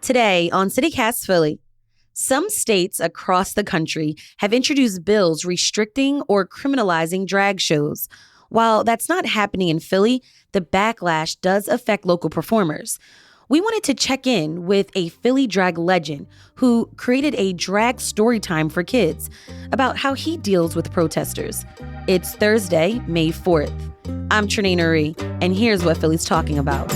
Today on CityCast Philly, some states across the country have introduced bills restricting or criminalizing drag shows. While that's not happening in Philly, the backlash does affect local performers. We wanted to check in with a Philly drag legend who created a drag story time for kids about how he deals with protesters. It's Thursday, May 4th. I'm Trinae Nuri, and here's what Philly's talking about.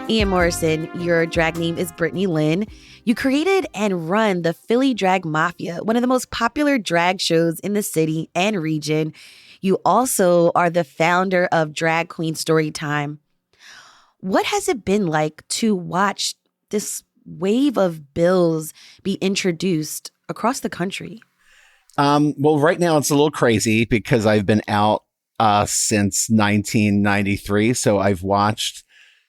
Ian Morrison, your drag name is Brittany Lynn. You created and run the Philly Drag Mafia, one of the most popular drag shows in the city and region. You also are the founder of Drag Queen Storytime. What has it been like to watch this wave of bills be introduced across the country? Well, right now it's a little crazy because I've been out since 1993. So I've watched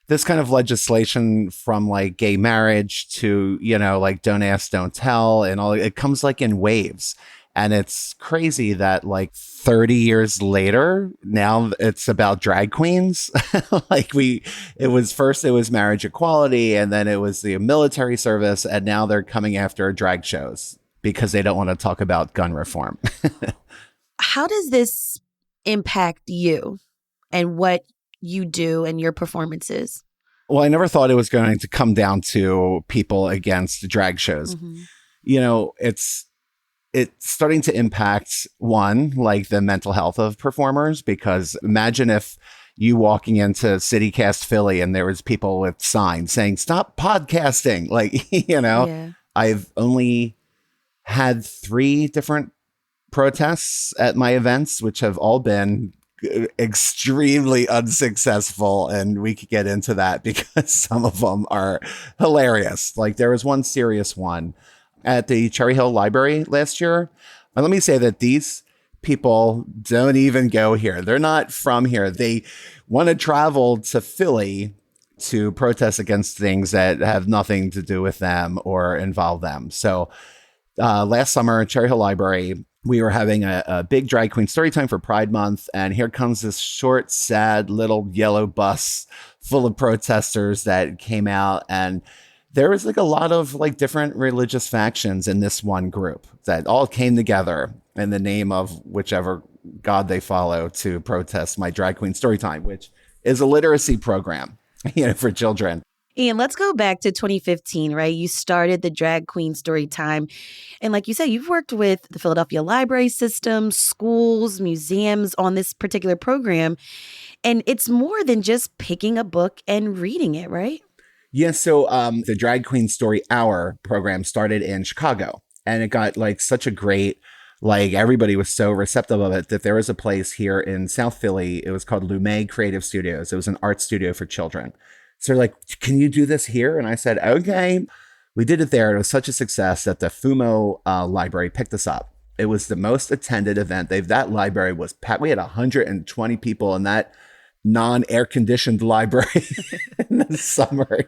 this kind of legislation from like gay marriage to, like don't ask, don't tell, and all. It comes like in waves. And it's crazy that like 30 years later, now it's about drag queens. It was marriage equality, and then it was the military service, and now they're coming after drag shows because they don't want to talk about gun reform. How does this impact you and what you do and your performances? Well, I never thought it was going to come down to people against drag shows. Mm-hmm. It's starting to impact like the mental health of performers, because imagine if you walking into CityCast Philly and there was people with signs saying, "Stop podcasting." Yeah. I've only had 3 different protests at my events, which have all been extremely unsuccessful, and we could get into that because some of them are hilarious. Like there was one serious one at the Cherry Hill Library last year. And let me say that these people don't even go here. They're not from here. They want to travel to Philly to protest against things that have nothing to do with them or involve them. So last summer at Cherry Hill Library, we were having a big drag queen story time for Pride Month. And here comes this short, sad little yellow bus full of protesters that came out. And there was like a lot of like different religious factions in this one group that all came together in the name of whichever God they follow to protest my drag queen story time, which is a literacy program, for children. Ian, let's go back to 2015, right? You started the Drag Queen Storytime. And like you said, you've worked with the Philadelphia Library System, schools, museums on this particular program. And it's more than just picking a book and reading it, right? Yeah. So the Drag Queen Story Hour program started in Chicago, and it got like such a great, everybody was so receptive of it that there was a place here in South Philly. It was called Lumet Creative Studios. It was an art studio for children. So they're like, "Can you do this here?" And I said, "Okay." We did it there. It was such a success that the Fumo Library picked us up. It was the most attended event. That library was packed. We had 120 people in that non-air conditioned library in the summer,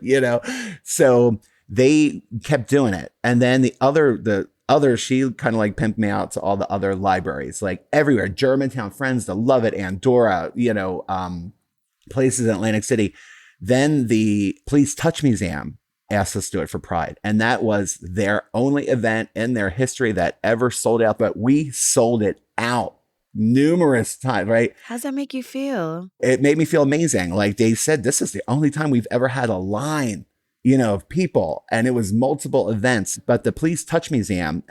So they kept doing it. And then the other, she kind of like pimped me out to all the other libraries, like everywhere, Germantown, Friends, to Love It, Andorra, places in Atlantic City. Then the Please Touch Museum asked us to do it for Pride. And that was their only event in their history that ever sold out. But we sold it out numerous times, right? How's that make you feel? It made me feel amazing. Like they said, this is the only time we've ever had a line, of people. And it was multiple events. But the Please Touch Museum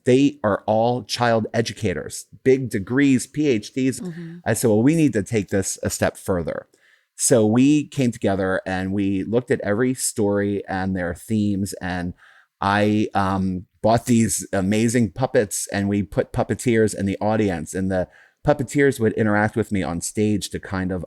they are all child educators, big degrees, PhDs. Mm-hmm. I said, well, we need to take this a step further. So we came together and we looked at every story and their themes. And I bought these amazing puppets, and we put puppeteers in the audience, and the puppeteers would interact with me on stage to kind of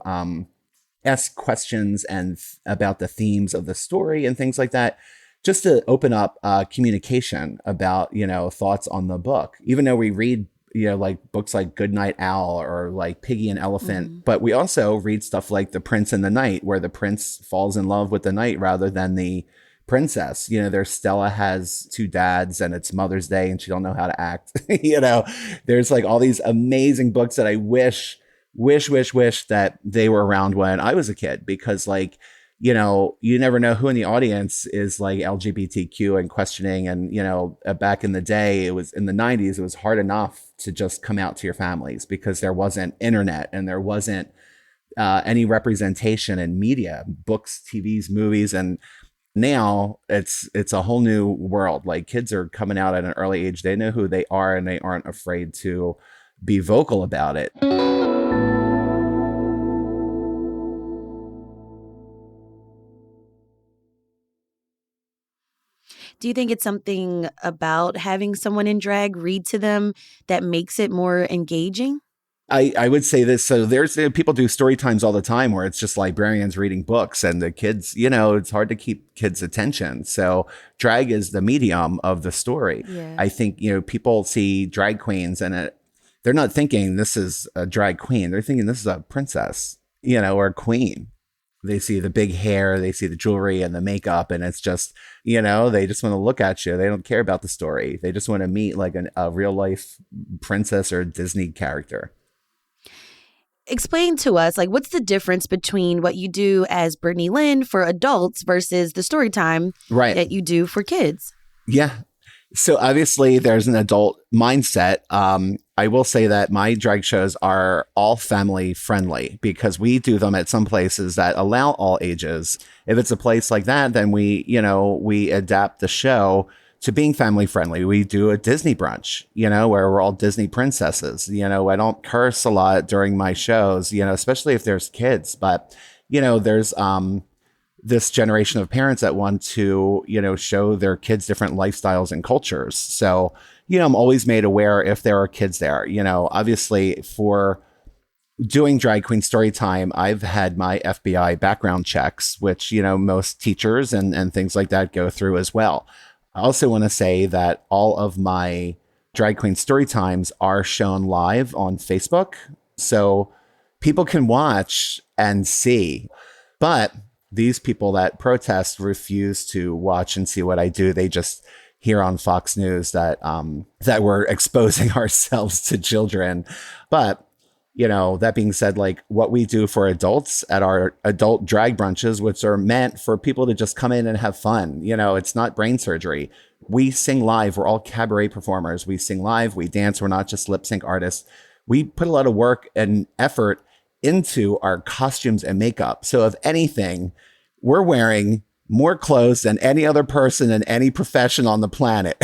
ask questions and about the themes of the story and things like that, just to open up communication about, thoughts on the book. Even though we read like books like Goodnight Owl or like Piggy and Elephant. Mm-hmm. But we also read stuff like The Prince and the Knight, where the prince falls in love with the knight rather than the princess. There's Stella has 2 dads, and it's Mother's Day and she don't know how to act. There's like all these amazing books that I wish wish that they were around when I was a kid, because like, you never know who in the audience is like LGBTQ and questioning. And, back in the day, it was in the 90s, it was hard enough to just come out to your families because there wasn't internet and there wasn't any representation in media, books, TVs, movies. And now it's a whole new world. Like, kids are coming out at an early age. They know who they are and they aren't afraid to be vocal about it. Do you think it's something about having someone in drag read to them that makes it more engaging? I would say this. So there's people do story times all the time where it's just librarians reading books, and the kids, it's hard to keep kids' attention. So drag is the medium of the story. Yeah. I think, people see drag queens and they're not thinking this is a drag queen. They're thinking this is a princess, or a queen. They see the big hair, they see the jewelry and the makeup, and it's just, they just want to look at you. They don't care about the story. They just want to meet like a real life princess or Disney character. Explain to us, like, what's the difference between what you do as Brittany Lynn for adults versus the story time that you do for kids? Yeah. So obviously there's an adult mindset. I will say that my drag shows are all family friendly because we do them at some places that allow all ages. If it's a place like that, then we adapt the show to being family friendly. We do a Disney brunch, where we're all Disney princesses. I don't curse a lot during my shows, especially if there's kids, but there's this generation of parents that want to, show their kids different lifestyles and cultures. So, I'm always made aware if there are kids there. Obviously for doing drag queen story time, I've had my FBI background checks, which, most teachers and things like that go through as well. I also want to say that all of my drag queen story times are shown live on Facebook, so people can watch and see. But these people that protest refuse to watch and see what I do. They just hear on Fox News that we're exposing ourselves to children. But that being said, like what we do for adults at our adult drag brunches, which are meant for people to just come in and have fun. It's not brain surgery. We sing live. We're all cabaret performers. We sing live. We dance. We're not just lip sync artists. We put a lot of work and effort into our costumes and makeup. So if anything, we're wearing more clothes than any other person in any profession on the planet,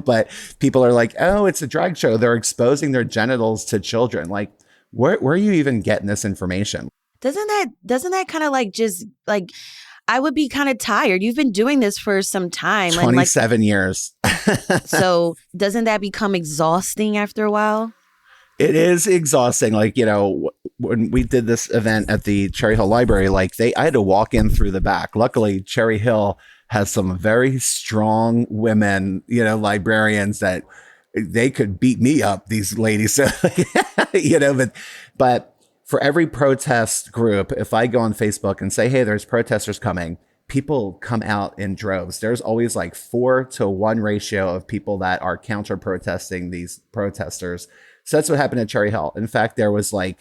but people are like, oh, it's a drag show. They're exposing their genitals to children. Like, where are you even getting this information? Doesn't that kind of like just like, I would be kind of tired. You've been doing this for some time. 27 years. So doesn't that become exhausting after a while? It is exhausting. Like, when we did this event at the Cherry Hill Library, I had to walk in through the back. Luckily, Cherry Hill has some very strong women, librarians that they could beat me up, these ladies. So, but for every protest group, if I go on Facebook and say, hey, there's protesters coming, people come out in droves. There's always like 4-to-1 ratio of people that are counter protesting these protesters. So that's what happened at Cherry Hill. In fact, there was I'm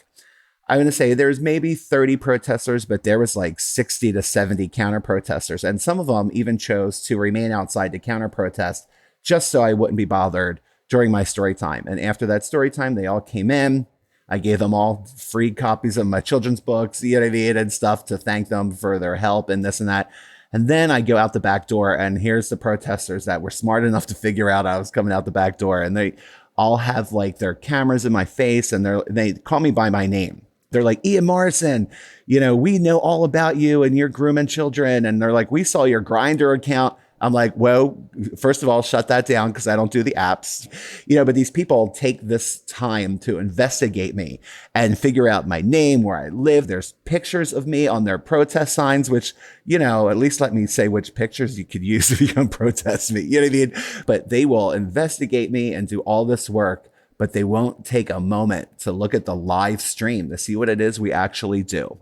going to say there's maybe 30 protesters, but there was like 60 to 70 counter protesters. And some of them even chose to remain outside to counter protest just so I wouldn't be bothered during my story time. And after that story time, they all came in. I gave them all free copies of my children's books, and stuff to thank them for their help and this and that. And then I go out the back door, and here's the protesters that were smart enough to figure out I was coming out the back door. And they all have like their cameras in my face, and they call me by my name. They're like, Ian Morrison, we know all about you and your grooming children. And they're like, we saw your Grindr account. I'm like, well, first of all, shut that down because I don't do the apps, but these people take this time to investigate me and figure out my name, where I live. There's pictures of me on their protest signs, which, at least let me say which pictures you could use if you come protest me. You know what I mean? But they will investigate me and do all this work, but they won't take a moment to look at the live stream to see what it is we actually do.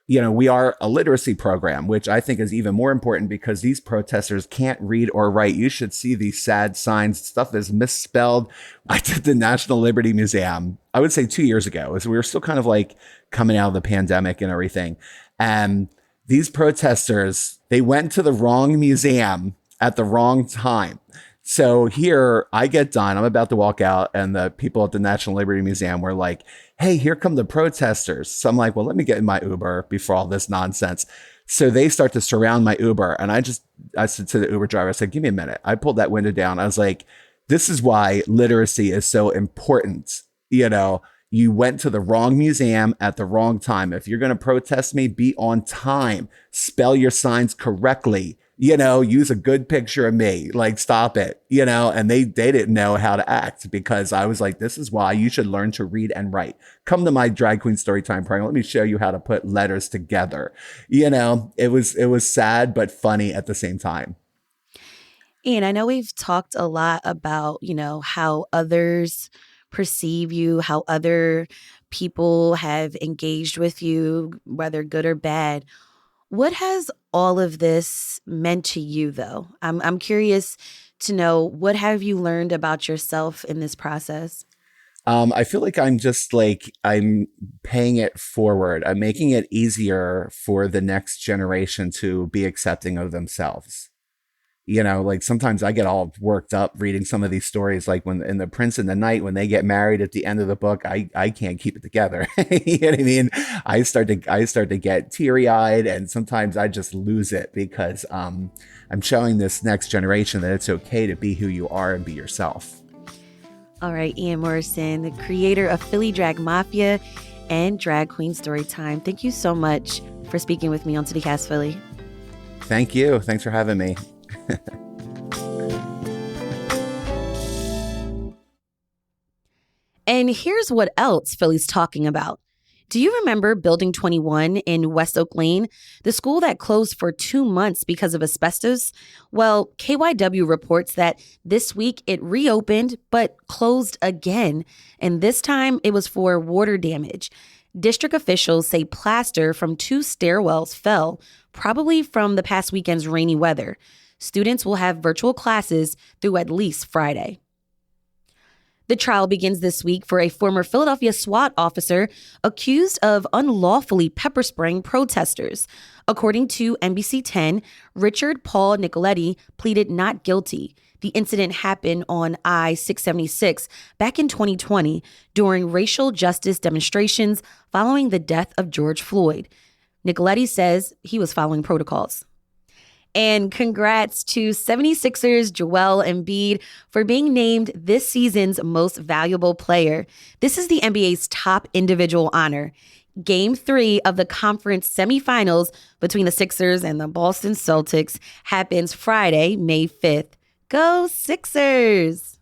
We are a literacy program, which I think is even more important because these protesters can't read or write. You should see these sad signs. Stuff is misspelled. I did the National Liberty Museum, I would say 2 years ago, as we were still kind of like coming out of the pandemic and everything. And these protesters, they went to the wrong museum at the wrong time. So here I get done. I'm about to walk out, and the people at the National Liberty Museum were like, hey, here come the protesters. So I'm like, well, let me get in my Uber before all this nonsense. So they start to surround my Uber. And I said to the Uber driver, I said, give me a minute. I pulled that window down. I was like, this is why literacy is so important. You went to the wrong museum at the wrong time. If you're going to protest me, be on time. Spell your signs correctly. Use a good picture of me, like stop it, and they didn't know how to act because I was like, this is why you should learn to read and write. Come to my drag queen storytime program. Let me show you how to put letters together. It was sad, but funny at the same time. And I know we've talked a lot about, how others perceive you, how other people have engaged with you, whether good or bad. What has all of this meant to you, though? I'm curious to know, what have you learned about yourself in this process? I feel like I'm paying it forward. I'm making it easier for the next generation to be accepting of themselves. Like sometimes I get all worked up reading some of these stories, like when in The Prince and the Knight, when they get married at the end of the book, I can't keep it together. You know what I mean? I start to get teary eyed, and sometimes I just lose it because I'm showing this next generation that it's okay to be who you are and be yourself. All right, Ian Morrison, the creator of Philly Drag Mafia and Drag Queen Storytime. Thank you so much for speaking with me on CityCast Philly. Thank you. Thanks for having me. And here's what else Philly's talking about. Do you remember Building 21 in West Oak Lane, the school that closed for 2 months because of asbestos? Well, KYW reports that this week it reopened but closed again, and this time it was for water damage. District officials say plaster from 2 stairwells fell, probably from the past weekend's rainy weather. Students will have virtual classes through at least Friday. The trial begins this week for a former Philadelphia SWAT officer accused of unlawfully pepper spraying protesters. According to NBC 10, Richard Paul Nicoletti pleaded not guilty. The incident happened on I-676 back in 2020 during racial justice demonstrations following the death of George Floyd. Nicoletti says he was following protocols. And congrats to 76ers Joel Embiid for being named this season's most valuable player. This is the NBA's top individual honor. Game 3 of the conference semifinals between the Sixers and the Boston Celtics happens Friday, May 5th. Go Sixers!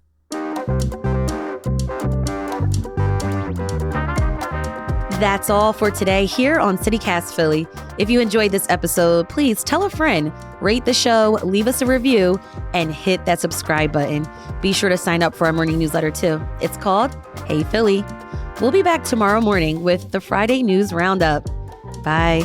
That's all for today here on CityCast Philly. If you enjoyed this episode, please tell a friend, rate the show, leave us a review, and hit that subscribe button. Be sure to sign up for our morning newsletter too. It's called Hey Philly. We'll be back tomorrow morning with the Friday News Roundup. Bye.